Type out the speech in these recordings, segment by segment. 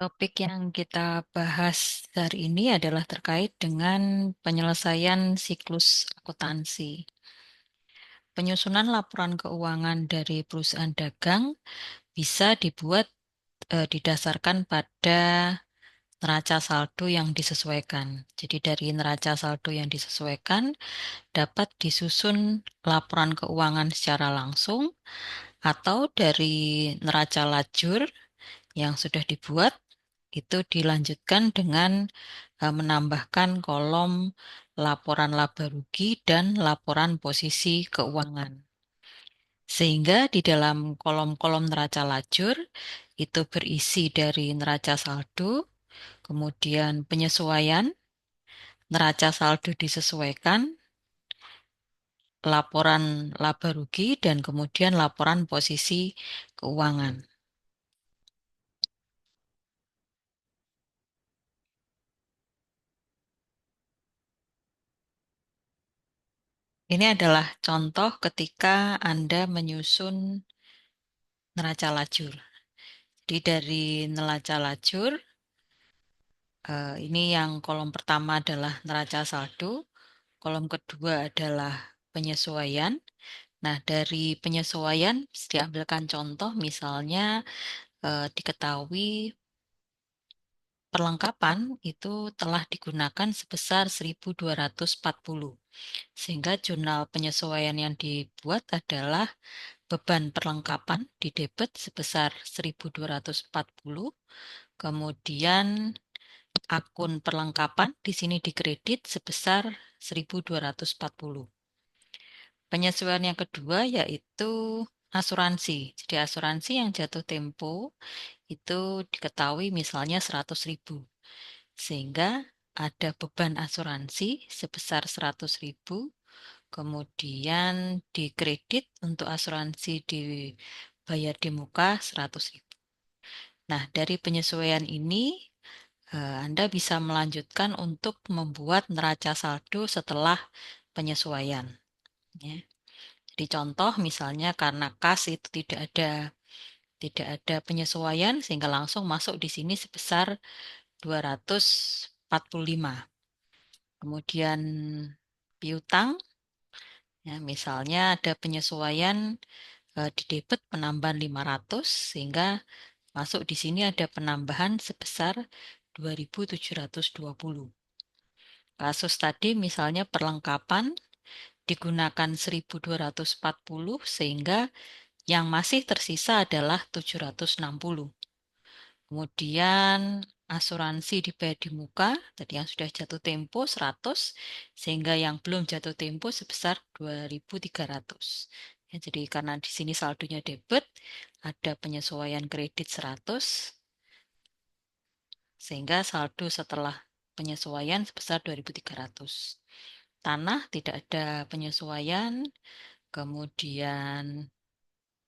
Topik yang kita bahas hari ini adalah terkait dengan penyelesaian siklus akuntansi. Penyusunan laporan keuangan dari perusahaan dagang bisa dibuat didasarkan pada neraca saldo yang disesuaikan. Jadi dari neraca saldo yang disesuaikan dapat disusun laporan keuangan secara langsung atau dari neraca lajur yang sudah dibuat itu dilanjutkan dengan menambahkan kolom laporan laba rugi dan laporan posisi keuangan. Sehingga di dalam kolom-kolom neraca lajur itu berisi dari neraca saldo, kemudian penyesuaian, neraca saldo disesuaikan, laporan laba rugi, dan kemudian laporan posisi keuangan. Ini adalah contoh ketika Anda menyusun neraca lajur. Jadi dari neraca lajur, ini yang kolom pertama adalah neraca saldo, kolom kedua adalah penyesuaian. Nah, dari penyesuaian diambilkan contoh misalnya diketahui perlengkapan itu telah digunakan sebesar 1.240. Sehingga jurnal penyesuaian yang dibuat adalah beban perlengkapan di debit sebesar 1.240. Kemudian akun perlengkapan di sini dikredit sebesar 1.240. Penyesuaian yang kedua yaitu asuransi. Jadi asuransi yang jatuh tempo itu diketahui misalnya 100.000. Sehingga ada beban asuransi sebesar 100.000, kemudian dikredit untuk asuransi dibayar di muka 100.000. Nah, dari penyesuaian ini Anda bisa melanjutkan untuk membuat neraca saldo setelah penyesuaian. Ya. Jadi contoh misalnya karena kas itu tidak ada penyesuaian sehingga langsung masuk di sini sebesar 245. Kemudian piutang, ya, misalnya ada penyesuaian di debit penambahan 500 sehingga masuk di sini ada penambahan sebesar 2.720. Kasus tadi misalnya perlengkapan digunakan 1.240 sehingga yang masih tersisa adalah 760. Kemudian asuransi dibayar di muka, tadi yang sudah jatuh tempo 100, sehingga yang belum jatuh tempo sebesar 2.300. Ya, jadi karena di sini saldonya debit, ada penyesuaian kredit 100, sehingga saldo setelah penyesuaian sebesar 2.300. Tanah tidak ada penyesuaian, kemudian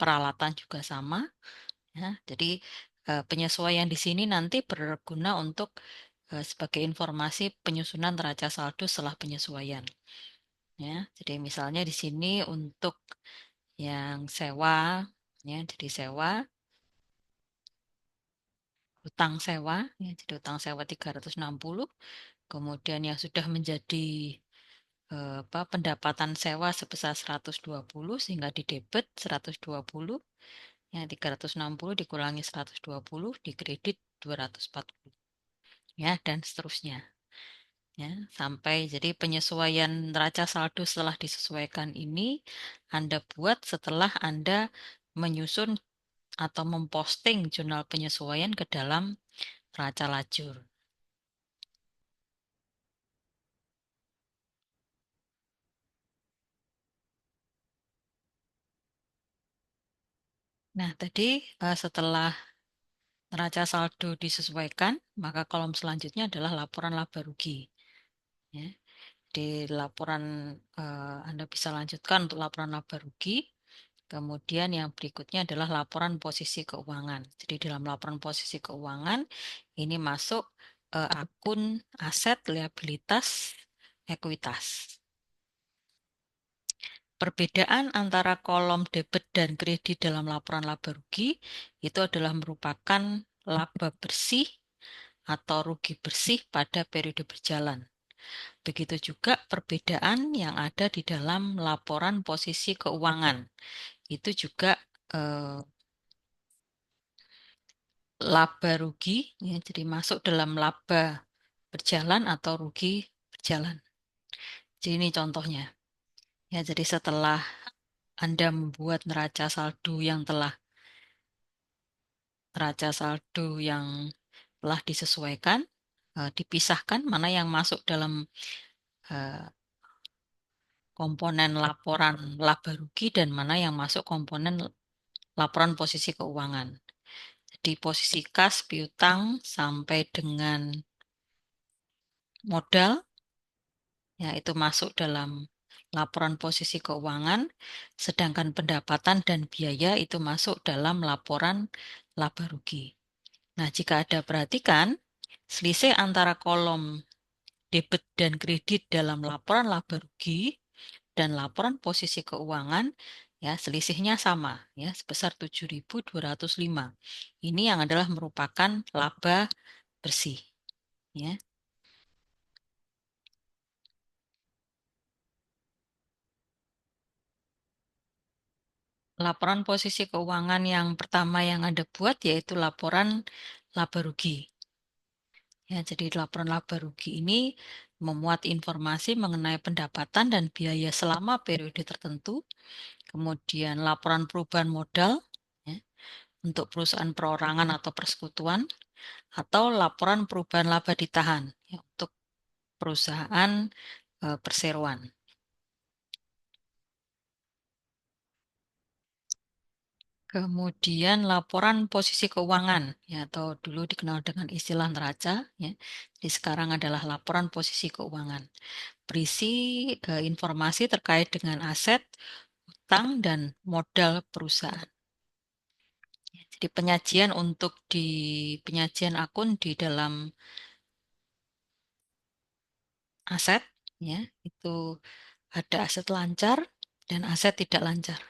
peralatan juga sama. Ya, jadi penyesuaian di sini nanti berguna untuk sebagai informasi penyusunan neraca saldo setelah penyesuaian. Ya, jadi misalnya di sini untuk yang sewa, ya, jadi utang sewa, ya, jadi utang sewa 360, kemudian yang sudah menjadi pendapatan sewa sebesar 120 sehingga di debit 120, ya 360 dikurangi 120 dikredit 240, ya dan seterusnya, ya sampai jadi penyesuaian neraca saldo setelah disesuaikan ini Anda buat setelah Anda menyusun atau memposting jurnal penyesuaian ke dalam neraca lajur. Nah, tadi setelah neraca saldo disesuaikan, maka kolom selanjutnya adalah laporan laba rugi. Ya. Di laporan Anda bisa lanjutkan untuk laporan laba rugi. Kemudian yang berikutnya adalah laporan posisi keuangan. Jadi dalam laporan posisi keuangan ini masuk akun aset, liabilitas, ekuitas. Perbedaan antara kolom debit dan kredit dalam laporan laba rugi itu adalah merupakan laba bersih atau rugi bersih pada periode berjalan. Begitu juga perbedaan yang ada di dalam laporan posisi keuangan. Itu juga laba rugi, ya, jadi masuk dalam laba berjalan atau rugi berjalan. Jadi ini contohnya. Ya, jadi setelah Anda membuat neraca saldo yang telah disesuaikan, dipisahkan mana yang masuk dalam eh, komponen laporan laba rugi dan mana yang masuk komponen laporan posisi keuangan. Jadi posisi kas, piutang sampai dengan modal, ya itu masuk dalam laporan posisi keuangan, sedangkan pendapatan dan biaya itu masuk dalam laporan laba rugi. Nah, jika Anda perhatikan, selisih antara kolom debit dan kredit dalam laporan laba rugi dan laporan posisi keuangan, ya selisihnya sama, ya sebesar 7.205. Ini yang adalah merupakan laba bersih, ya. Laporan posisi keuangan yang pertama yang Anda buat yaitu laporan laba rugi. Ya, jadi laporan laba rugi ini memuat informasi mengenai pendapatan dan biaya selama periode tertentu. Kemudian laporan perubahan modal, ya, untuk perusahaan perorangan atau persekutuan, atau laporan perubahan laba ditahan, ya, untuk perusahaan perseroan. Kemudian laporan posisi keuangan, ya, atau dulu dikenal dengan istilah neraca, ya. Jadi sekarang adalah laporan posisi keuangan. Berisi informasi terkait dengan aset, utang, dan modal perusahaan. Jadi penyajian akun di dalam aset, ya, itu ada aset lancar dan aset tidak lancar.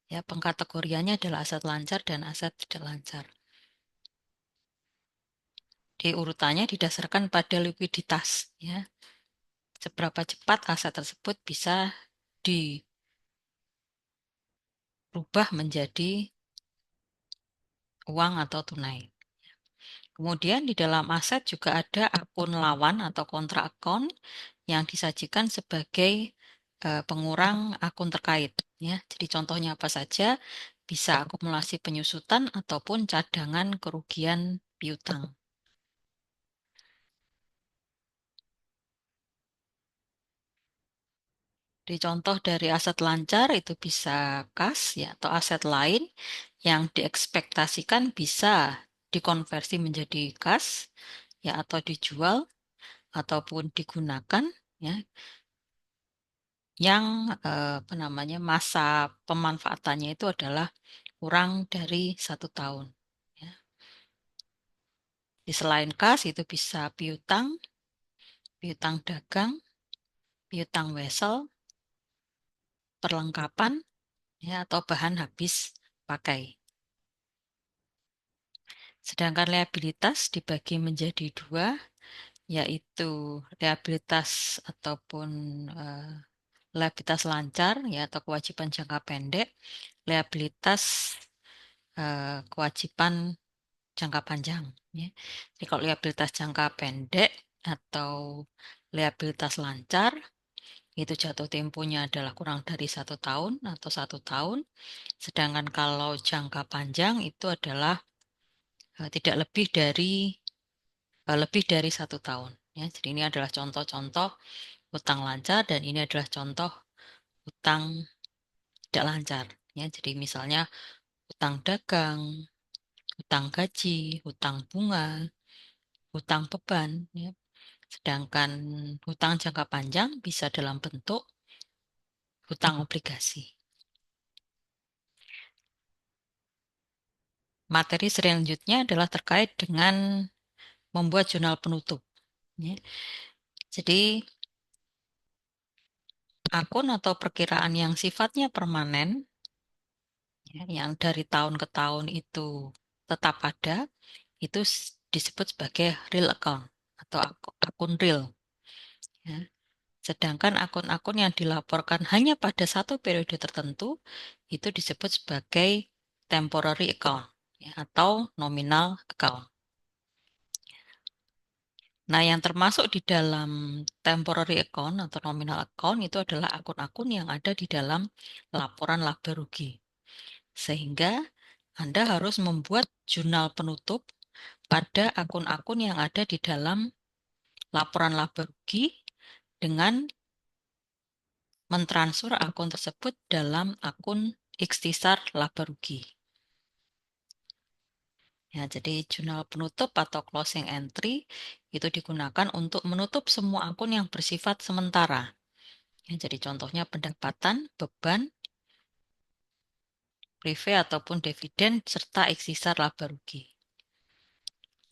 Ya, pengkategoriannya adalah aset lancar dan aset tidak lancar. Di urutannya didasarkan pada likuiditas, ya. Seberapa cepat aset tersebut bisa dirubah menjadi uang atau tunai. Kemudian di dalam aset juga ada akun lawan atau kontra akun yang disajikan sebagai pengurang akun terkait, ya. Jadi contohnya apa saja? Bisa akumulasi penyusutan ataupun cadangan kerugian piutang. Di contoh dari aset lancar itu bisa kas, ya, atau aset lain yang diekspektasikan bisa dikonversi menjadi kas, ya, atau dijual ataupun digunakan, ya, yang masa pemanfaatannya itu adalah kurang dari 1 tahun. Ya. Di selain kas itu bisa piutang, piutang dagang, piutang wesel, perlengkapan, ya, atau bahan habis pakai. Sedangkan liabilitas dibagi menjadi dua, yaitu liabilitas ataupun eh, liabilitas lancar, ya, atau kewajiban jangka pendek, liabilitas kewajiban jangka panjang, ya. Jadi kalau liabilitas jangka pendek atau liabilitas lancar itu jatuh temponya adalah kurang dari 1 tahun atau 1 tahun. Sedangkan kalau jangka panjang itu adalah tidak lebih dari 1 tahun. Ya, jadi ini adalah contoh-contoh utang lancar dan ini adalah contoh utang tidak lancar. Ya, jadi misalnya utang dagang, utang gaji, utang bunga, utang beban. Ya. Sedangkan hutang jangka panjang bisa dalam bentuk hutang obligasi. Materi selanjutnya adalah terkait dengan membuat jurnal penutup. Ya. Jadi akun atau perkiraan yang sifatnya permanen, ya, yang dari tahun ke tahun itu tetap ada, itu disebut sebagai real account atau akun real. Ya. Sedangkan akun-akun yang dilaporkan hanya pada satu periode tertentu itu disebut sebagai temporary account ya, atau nominal account. Nah, yang termasuk di dalam temporary account atau nominal account itu adalah akun-akun yang ada di dalam laporan laba rugi. Sehingga Anda harus membuat jurnal penutup pada akun-akun yang ada di dalam laporan laba rugi dengan mentransfer akun tersebut dalam akun ikhtisar laba rugi. Ya, jadi jurnal penutup atau closing entry itu digunakan untuk menutup semua akun yang bersifat sementara. Ya, jadi contohnya pendapatan, beban, prive ataupun dividen serta ikhtisar laba rugi.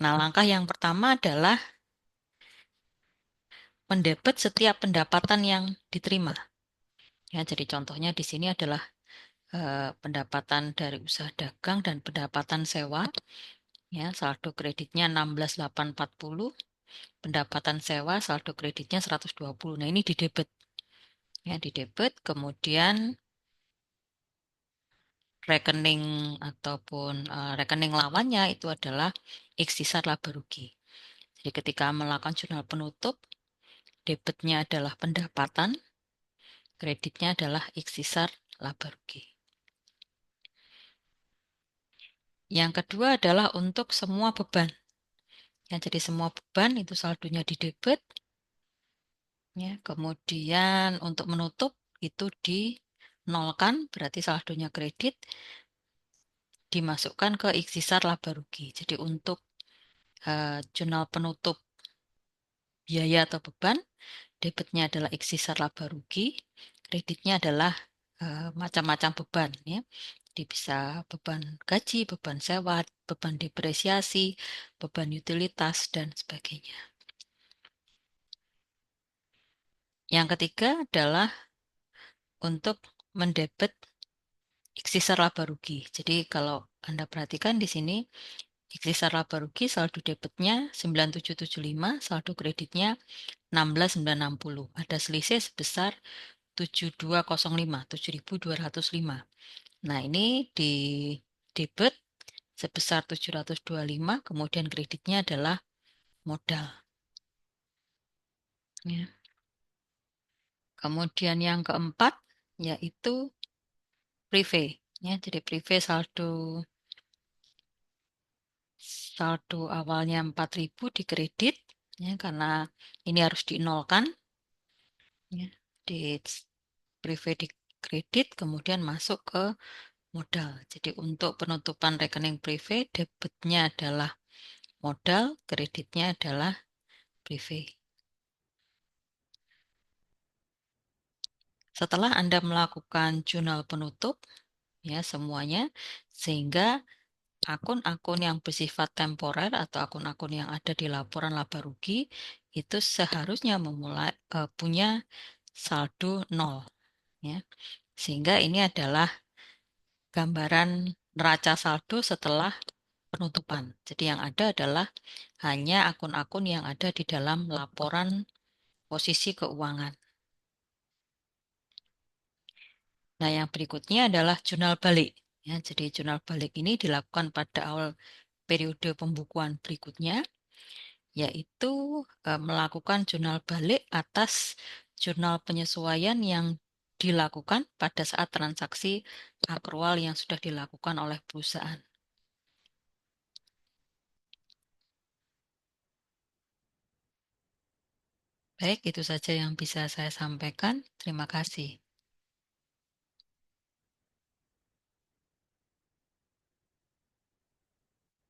Nah, langkah yang pertama adalah mendebet setiap pendapatan yang diterima. Ya, jadi contohnya di sini adalah pendapatan dari usaha dagang dan pendapatan sewa. Ya, saldo kreditnya 16.840, pendapatan sewa saldo kreditnya 120. Nah, ini didebet. Ya, didebet, kemudian rekening ataupun rekening lawannya itu adalah ikhtisar laba rugi. Jadi ketika melakukan jurnal penutup, debitnya adalah pendapatan, kreditnya adalah ikhtisar laba rugi. Yang kedua adalah untuk semua beban. Ya, jadi semua beban itu saldonya di debit. Ya, kemudian untuk menutup itu dinolkan, berarti saldonya kredit, dimasukkan ke ikhtisar laba rugi. Jadi untuk jurnal penutup biaya atau beban, debitnya adalah ikhtisar laba rugi, kreditnya adalah macam-macam beban ya. Jadi bisa beban gaji, beban sewa, beban depresiasi, beban utilitas dan sebagainya. Yang ketiga adalah untuk mendebet ikhtisar laba rugi. Jadi kalau Anda perhatikan di sini ikhtisar laba rugi saldo debitnya 9775, saldo kreditnya 16.960. Ada selisih sebesar 7205, 7205. Nah, ini di debit sebesar 725, kemudian kreditnya adalah modal. Ya. Kemudian yang keempat yaitu prive. Ya, jadi prive saldo awalnya 4.000 di kredit ya, karena ini harus dinolkan ya, di prive di kredit kemudian masuk ke modal. Jadi untuk penutupan rekening prive debitnya adalah modal, kreditnya adalah prive. Setelah Anda melakukan jurnal penutup ya semuanya sehingga akun-akun yang bersifat temporer atau akun-akun yang ada di laporan laba rugi itu seharusnya punya saldo nol ya. Sehingga ini adalah gambaran neraca saldo setelah penutupan. Jadi yang ada adalah hanya akun-akun yang ada di dalam laporan posisi keuangan. Nah, yang berikutnya adalah jurnal balik. Ya, jadi jurnal balik ini dilakukan pada awal periode pembukuan berikutnya, yaitu melakukan jurnal balik atas jurnal penyesuaian yang dilakukan pada saat transaksi akrual yang sudah dilakukan oleh perusahaan. Baik, itu saja yang bisa saya sampaikan. Terima kasih.